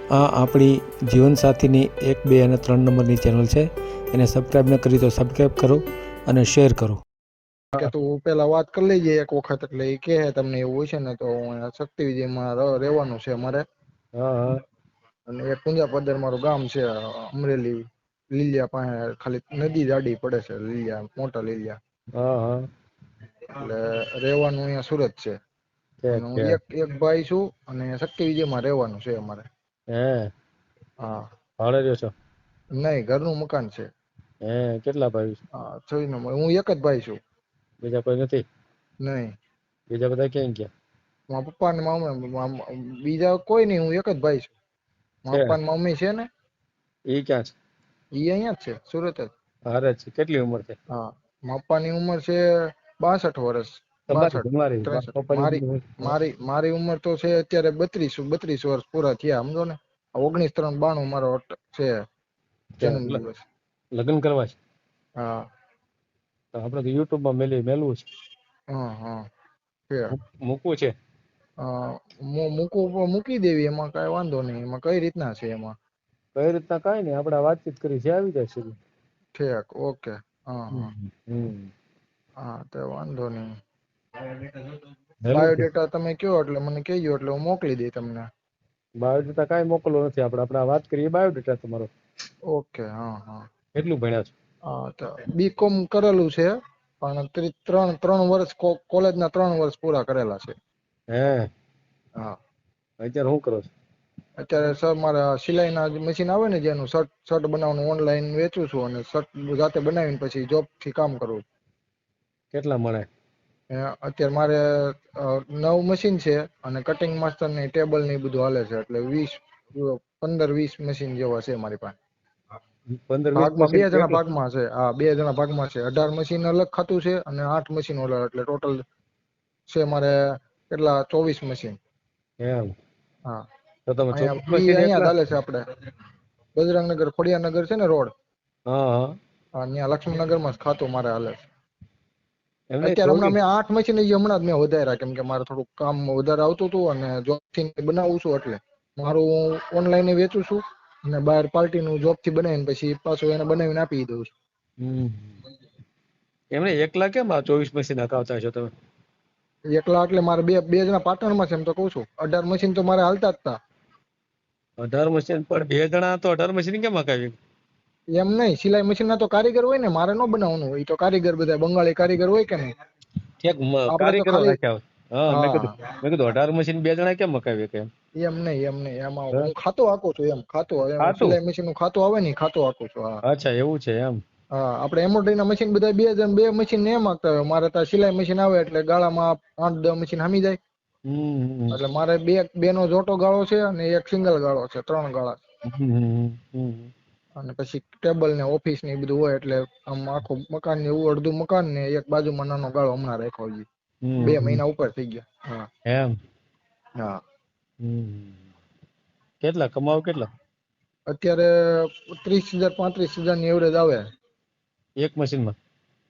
આ આપણી જીવનસાથીની 1, 2 અને 3 નંબરની ચેનલ છે. એને સબસ્ક્રાઈબ ન કરી તો સબસ્ક્રાઈબ કરો અને શેર કરો. કે તું પેલા વાત કરી લેજે એક વખત, એટલે એ કહે તમને એવું હોય છે ને તો હું શક્તિ વિજયમાં રહેવાનું છે મારે. હા અને એક કુંજાપદર મારું ગામ છે, અમરેલી લીલિયા પાસે, ખાલી નદી જાડી પડે છે, લીલિયા મોટા લીલિયા. હા એટલે રહેવાનું અહીંયા સુરત છે. અને હું એક ભાઈ છું અને શક્તિ વિજયમાં રહેવાનું છે અમારે. હે હા. ભાડે રહ્યો છો? નહીં, ઘરનું મકાન છે. હે કેટલા ભાઈ? હા, 6 નંબર. હું એક જ ભાઈ છું. બીજા કોઈ નથી? નહીં. બીજા બધા ક્યાં ગયા? મારા પપ્પા ને મામા, બીજા કોઈ નહીં, હું એક જ ભાઈ છું. મારા પપ્પા ને મમ્મી છે ને, એ ક્યાં છે? એ અહીંયા જ છે, સુરત જ. હારે છે. કેટલી ઉંમર છે? હા, મારા પપ્પાની ઉંમર છે 62 વર્ષ. 62. મારી ઉંમર તો છે અત્યારે 32 વર્ષ પૂરા થયા, સમજો ને. 19/3/92 મારો છે જન્મ દિવસ. લગ્ન કરવા છે? હા. તો આપણે તો યુટ્યુબ માં મેલવું છે. હા. મૂકવું છે? મૂકી દેવી, એમાં કઈ વાંધો નહીં. એમાં કઈ રીતના છે એમાં? કઈ રીતના? કઈ નહીં, આપણે વાતચીત કરી છે, આવી જાય છે. ઠીક, ઓકે. હા, તો વાંધો નહીં. બાયોડેટા તમે કયો એટલે મને કહેજો, એટલે હું મોકલી દઈ તમને. બાયોડેટા કાંઈ મોકલવો નથી આપણે વાત કરીએ. બાયોડેટા તમારો ઓકે. હા. કેટલું ભણ્યા છો? હા, તો બીકોમ કરેલું છે, પણ 3 વર્ષ કોલેજના 3 વર્ષ પૂરા કરેલા છે. હે. હા. અત્યારે શું કરો છો? અત્યારે સર મારા સિલાઈના મશીન આવે ને, જેનું શર્ટ બનાવવાનું, ઓનલાઈન વેચું છું અને શર્ટ જાતે બનાવીને પછી જોબ થી કામ કરું. કેટલા મળે? અત્યારે મારે 9 મશીન છે અને કટિંગ માસ્ટર ની ટેબલ ની બધું હાલે છે, એટલે 15-20 મશીન જેવા છે મારી પાસે. 15-20 ભાગમાં 2 મશીન જણા ભાગમાં છે. હા, 2 જણા ભાગમાં છે. 18 મશીન અલગ ખાતું છે અને 8 મશીન અલગ, એટલે ટોટલ છે મારે કેટલા 24 મશીન. એમ? હા. તો તમે 24 મશીન અહીંયા એટલા? ચાલે છે આપણે બજરંગનગર ખોડિયાનગર છે ને રોડ. હા. ત્યાં લક્ષ્મણનગર માં ખાતું મારે હાલે છે. એમ નહીં, અત્યારે હમણાં 24 મેં 8 મશીન હમણાં જ મેં વધાર્યા, કેમ કે મારે થોડુંક કામ વધારે આવતું હતું અને જોબ થી બનાવું છું, એટલે મારું ઓનલાઈન વેચું છું અને બહાર પાર્ટી નું જોબ થી બનાવીને પછી પાછું એને બનાવીને આપી દઉં છું. એમને એકલા કેમ 24 મશીન હકાવતા છો તમે? એકલા એટલે મારે બે જણા પાર્ટનરમાં છે, એમ તો કઉ છું. 18 મશીન તો મારે હાલતા જ હતા. 18 મશીન પણ 2 જણા તો 18 મશીન કેમ હકાવી? એમ નહીં, સિલાઈ મશીન ના તો કારીગર હોય ને, મારે ન બનાવવાનું હોય. તો કારીગર બધા બંગાળી કારીગર હોય કે નહીં, આપણે તો કારીગરો ખાલી. રાખ્યા હોય. હા, મેં કીધું 18 મશીન 2 જણા કેમ હકાવી કે? એમ નહીં, એમાં હું ખાતું હાકું છું. ખાતું સિલાઈ મશીન નું ખાતું આવે ને, ખાતું હાકું છું. હા. અચ્છા, એવું છે એમ? હા, આપણે એમ્બ્રોઇડરી ના મશીન બધા 2 મશીન એમ હાકતા હોય. મારે ત્યાં સિલાઈ મશીન આવે એટલે ગાળામાં 8-10 મશીન હામી જાય. એટલે મારે બે નો જોટો ગાળો છે અને એક સિંગલ ગાળો છે, 3 ગાળા. અને પછી ટેબલ ને ઓફિસ ને બધું હોય, એટલે આમ આખું મકાન ને એવું અડધું મકાન ને એક બાજુમાં નાનો ગાળો હમણાં રાખ્યો છે. 2 મહિના ઉપર થઈ ગયા. હા. એમ? હા. કેટલા કમાવ? કેટલા અત્યારે 30,000-35,000 ની એવરેજ આવે એક મશીનમાં?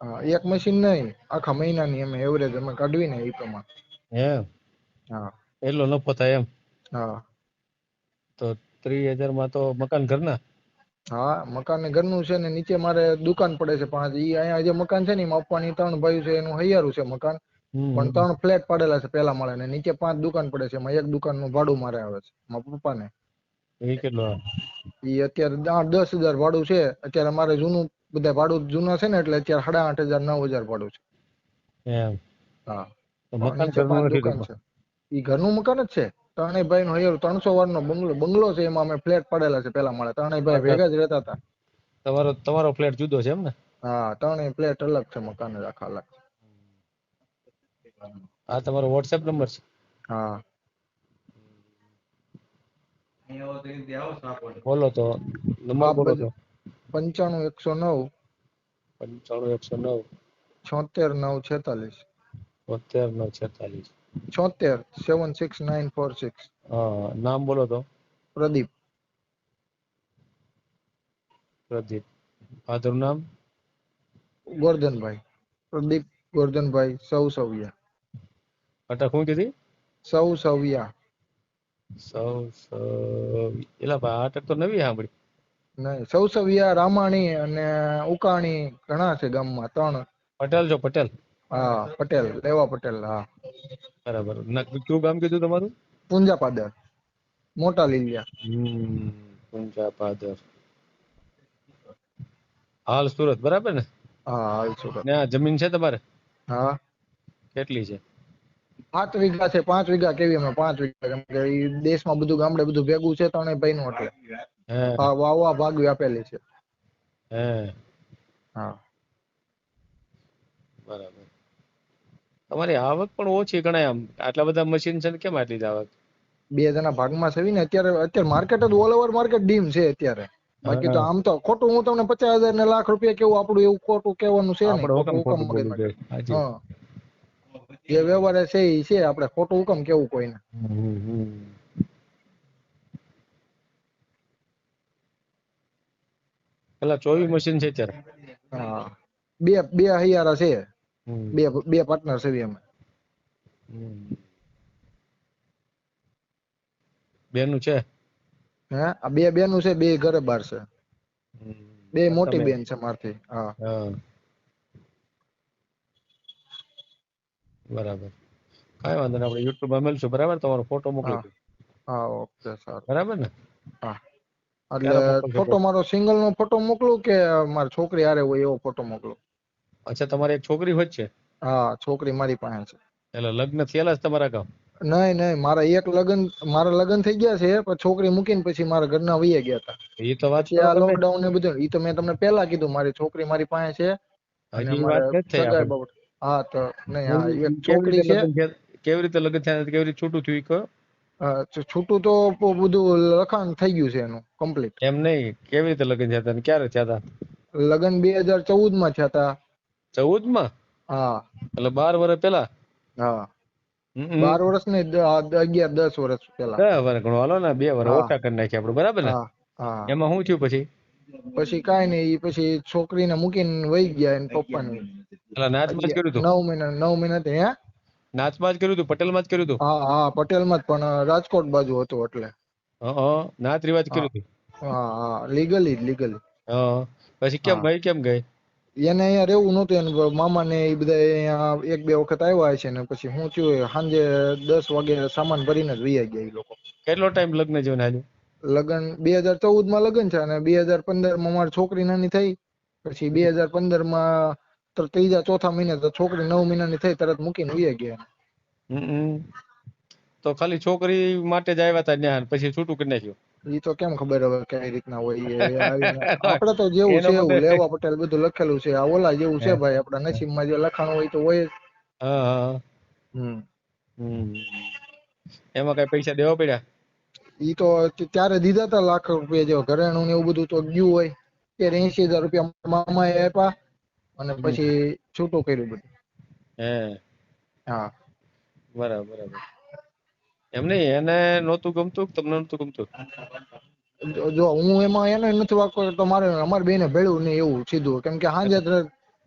હા, એક મશીન નહીં, આખા મહિનાની અમે એવરેજ અમે કાઢવી ને એ પ્રમાણે. એમ? હા. એટલો નફો થાય એમ? હા. તો 30,000 માં તો મકાન ઘરના? હા, મકાન ઘરનું છે ને નીચે મારે દુકાન પડે છે, પણ ઈ અહીંયા જે મકાન છે ને એમાં પપ્પાની 3 ભાઈ છે, એનું હૈયારું છે મકાન. પણ 3 ફ્લેટ પાડેલા છે પહેલા માળે, ને નીચે 5 દુકાન પડે છે. એમાં એક દુકાન નું ભાડું મારે આવે છે, મારા પપ્પા ને. એ કેટલો? ઈ અત્યારે 8-10,000 ભાડું છે. અત્યારે મારે જૂનું બધા ભાડું જૂના છે ને, એટલે અત્યારે 8,500-9,000 ભાડું છે. એમ? હા. તો મકાન નીચે ઘરનું 5 નથી દુકાન ટૂંકમાં? છે. ઈ ઘરનું મકાન જ છે. 3 ભાઈ નો હૈયારું 300 વાર નો બંગલો છે. એમાં અમે ફ્લેટ પાડેલા છે પેલા માળે. 3 ભાઈ અચ્છા, ભેગા જ રહેતા હતા. તમારો ફ્લેટ જુદો છે એમ ને? હા, 3 ફ્લેટ અલગ છે, મકાન જ આખા અલગ. આ તમારો WhatsApp નંબર છે? હા. બોલો તો, નંબર બોલો તો. 95-109 95-109 76-946. 72-946. 76-76946. હા, નામ બોલો તો. પ્રદીપ. પ્રદીપ. ફાધર નામ? ગોરધનભાઈ. પ્રદીપ ગોરધનભાઈ સૌસવિયા. અટક શું કીધી? સૌસવિયા. એલા ભાઈ આ અટક તો નવી સાંભળી. નહીં, સૌસવિયા, રામાણી અને ઉકાણી ઘણા છે ગામમાં, 3. પટેલ છો પટેલ? હા, પટેલ, લેવા પટેલ. હા, બરાબર. કયું ગામ કીધું તમારું? પુંજા પાદર, મોટા લીલિયા. પૂંજા પાદર, હાલ સુરત, બરાબર ને? હા, હાલ સુરત. ને આ જમીન છે તમારે હા, કેટલી છે? 7 વીઘા છે. 5 વીઘા કેવી અમે 5 વીઘા, કેમ કે ઈ દેશમાં બધું ગામડે બધું ભેગું છે 3 ભાઈ નું, એટલે હે હા, વાવવા ભાગવી આપેલી છે. હે હા, બરાબર. તમારી આવક પણ ઓછી ગણાય આમ, આટલા બધા મશીન છે ને કેમ આટલી જ આવક? 2 જણા ભાગમાં છે ને. અત્યારે માર્કેટ જ ઓલ ઓવર માર્કેટ ડીમ છે અત્યારે. બાકી તો હા, આમ તો ખોટું હું તમને 50,000 ને લાખ રૂપિયા કેવું, આપણું એવું ખોટું કહેવાનું છે નહીં. આપણે ખોટું હુકમ હુકમ ખોટું બોલવું મગજમાં. જોઈએ. હાજી. હા, જે વ્યવહાર છે એ છે, આપણે ખોટું હુકમ કેવું કોઈને. પેલા 24 મશીન છે અત્યારે. હા, બે હૈયારા છે. હમ. બે પાર્ટનર છે અમે. બેનું છે? હે, આ 2 બેનું છે, 2 ઘરે બહાર છે. 2 મોટી તમે બેન છે મારથી. હા, હા, બરાબર. કાંઈ વાંધો નહીં, આપણે યુટ્યુબ માં મેલશું, બરાબર? તમારો ફોટો મોકલી હા, દો, હા, ઓકે, સારું. બરાબર ને? હા, એટલે ક્યારે મોકલશો ફોટો ફોટો? મારો સિંગલ નો ફોટો મોકલું કે મારી છોકરી હારે હોય એવો ફોટો મોકલું? અચ્છા, તમારે એક છોકરી હોય જ છે? હા, છોકરી મારી પાસે છે. એટલે લગ્ન થયેલા જ તમારા ગામ? નહીં, મારા લગ્ન થઈ ગયા છે, પણ છોકરી મૂકીને પછી મારા ઘરના વહી ગયા હતા. એ તો વાત પછી કરો આ તમે. લોકડાઉન ને બધું, ઈ તો મેં તમને પહેલા કીધું, મારી છોકરી મારી પાસે છે. અને હજી મારે વાત નથી થઈ સગાઈ આપણે. બાબત. હા, તો નહીં, હા, એક કેવી છોકરી રીતે છે. લગ્ન થયા? કેવી રીતે લગ્ન થયા? કેવી રીતે છૂટું થયું ઈ કહો? છૂટું તો બધું લખાણ થઈ ગયું છે એનું કમ્પ્લીટ. એમ નહીં, કેવી રીતે લગ્ન થયા હતા અને ક્યારે થયા હતા? લગ્ન 2014 માં થયા હતા. 14 માં? હા, એટલે 12 વર્ષ પહેલા? હા, હમ. 12 વર્ષ નહીં, 11-10 વર્ષ પહેલા. 10 વર્ષ ઘણો, હાલો ને 2 વર્ષ હા, ઓછા કરી નાખ્યા આપણે, બરાબર ને? હા, હા. એમાં શું થયું પછી? પછી કાંઈ નહીં, પછી છોકરીને મૂકીને વહી ગયા એને પપ્પાને. એટલે નાચમાં જ કર્યું હતું? 9 મહિના હે. નાચમાં જ કર્યું હતું? પટેલમાં જ કર્યું હતું? હા, હા, પટેલમાં જ, પણ રાજકોટ બાજુ હતું એટલે. નાચ રિવાજ હા, કર્યું હતું? હા, હા, લીગલી. પછી કેમ હા, ભાઈ કેમ ગઈ? એને અહીંયા રહેવું નહોતું. એને મામા ને એ બધા અહીંયા 1-2 વખત આવ્યા છે ને પછી હું થયું, સાંજે 10 વાગે સામાન ભરીને જ વહી ગયા એ લોકો. કેટલો ટાઈમ લગ્ન જીવન હાલ્યું? લગ્ન 2014 માં લગ્ન છે અને 2015 માં મારી છોકરી નાની થઈ. પછી 2015 માં ત્રીજા ચોથા મહિને તો છોકરી 9 મહિનાની થઈ, તરત મૂકીને વહી ગયા. તો ખાલી છોકરી માટે જ આવ્યા હતા ત્યાં, પછી છૂટું કરી નાખ્યું? ઈ તો કેમ ખબર હવે કઈ રીતના હોય એ આવીને. આપડે તો જેવું એનો છે મતે એવું લેવા પટેલ બધું લખેલું છે. આ ઓલા જેવું છે ભાઈ, આપડા નસીબમાં જે લખાણ હોય તો હોય જ. હા. હમ. એમાં કઈ પૈસા દેવા પડ્યા? ઈ તો ત્યારે દીધા હતા લાખ રૂપિયા જેવા, ઘરેણું ને એવું બધું તો ગયું હોય. ત્યારે 80,000 રૂપિયા મામાએ આપ્યા અને પછી છૂટું કર્યું બધું. હા, બરાબર. એમ નહીં, એને નહોતું ગમતું, તમને નહોતું ગમતું? જો હું એમાં એને નથી વાગતો તો અમારે બેને ભેળું નહીં એવું સીધું. કેમ કે સાંજે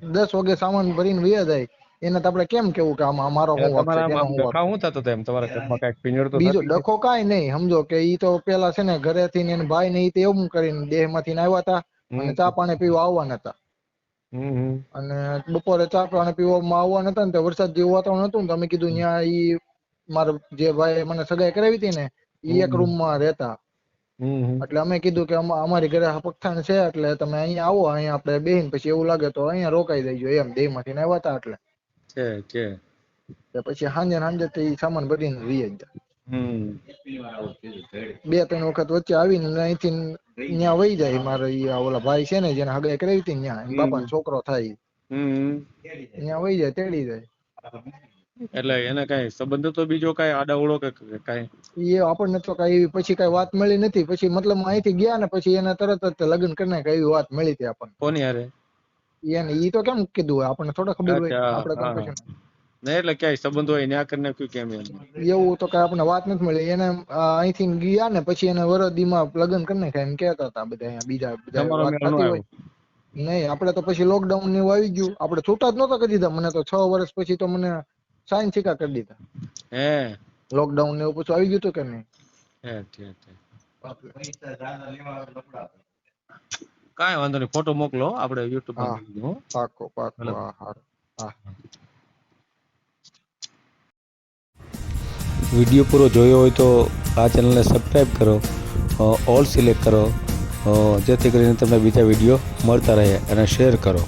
10 વાગે સામાન ભરીને વયા જાય, એને તો આપણે કેમ કેવું કે આમાં મારો એટલે શું વાંક છે, તમારા તેનો આમ શું વાંક ડખા છે. શું થતો હતો એમ? તમારા ઘરમાં કઈક પીંજણ તો બીજો થતી છે? ડખો કાંઈ નહીં, સમજો કે ઈ તો પેલા છે ને ઘરેથી ને એના ભાઈ ને ઈ તો એવું કરીને દેહ માંથી આવ્યા હતા અને ચા પાણી પીવા આવવાના હતા. અને બપોરે ચા પાણી પીવામાં આવવાના હતા ને તો વરસાદ જેવું વાતાવરણ હતું ને તો અમે કીધું ત્યાં ઈ મારા જે ભાઈ મને સગાઈ કરાવી હતી ને ઈ એક રૂમ માં રહેતા. એટલે અમે કીધું કે અમારી ઘરે પઠાણ છે એટલે તમે અહીંયા આવો, અહીંયા આપણે બેહીને પછી એવું લાગે તો અહીંયા રોકાઈ દેજો એમ, દેહ માંથી આવ્યા હતા એટલે. છે. પછી સાંજે તે સામાન ભરીને વહી ગયા. 2-3 વખત વચ્ચે આવીને અહીંથી ત્યાં વહી જાય. મારે ઓલા ભાઈ છે ને જેને હગાઈ કરાવી હતી ત્યાં બાપાનો છોકરો થાય, ત્યાં વહી જાય, તેડી જાય. એટલે એને કઈ સંબંધ તો બીજો કઈ આડાવડો કે કઈ? એ આપણને તો કઈ પછી કઈ વાત મળી નથી. પછી મતલબ અહીંથી ગયા ને પછી એને તરત જ લગ્ન કરી નાખ્યા એવી વાત મળી હતી આપણને. કોની હારે? એને ઈ તો કેમ કીધું હોય, આપણને થોડા ખબર હોય. અચ્છા, આપણે તો પછી નહીં એટલે ક્યાંય સંબંધ હોય ન્યા કરી નાખ્યું કેમ એમ? એવું તો કઈ આપણને વાત નથી મળી. એને અહીંથી ગયા ને પછી એને વરદીમાં લગ્ન કરી નાખ્યા એમ કહેતા હતા બધા. અહીંયા બીજા તમારો વાત મેળ ન થતી હોય. આવ્યો? નહીં, આપણે તો પછી લોકડાઉન ને એવું આવી ગયું, આપણે છૂટા જ નહોતા કરી દીધા. મને તો 6 વર્ષ પછી તો મને સાઈન સિક્કા કરી દીધા. લોકડાઉન ને એવું પછી આવી ગયું હતું કે નહીં. ઠીક. કાંઈ વાંધો નહીં, ફોટો મોકલો, આપણે YouTube માં હા. મૂકી દઉં, હો. પાકો પાકો. ભલે. હા હારું. હા. વિડીયો પૂરો જોયો હોય તો આ ચેનલને સબસ્ક્રાઈબ કરો, ઓલ સિલેક્ટ કરો, જેથી કરીને તમને બીજા વિડીયો મળતા રહે, અને શેર કરો.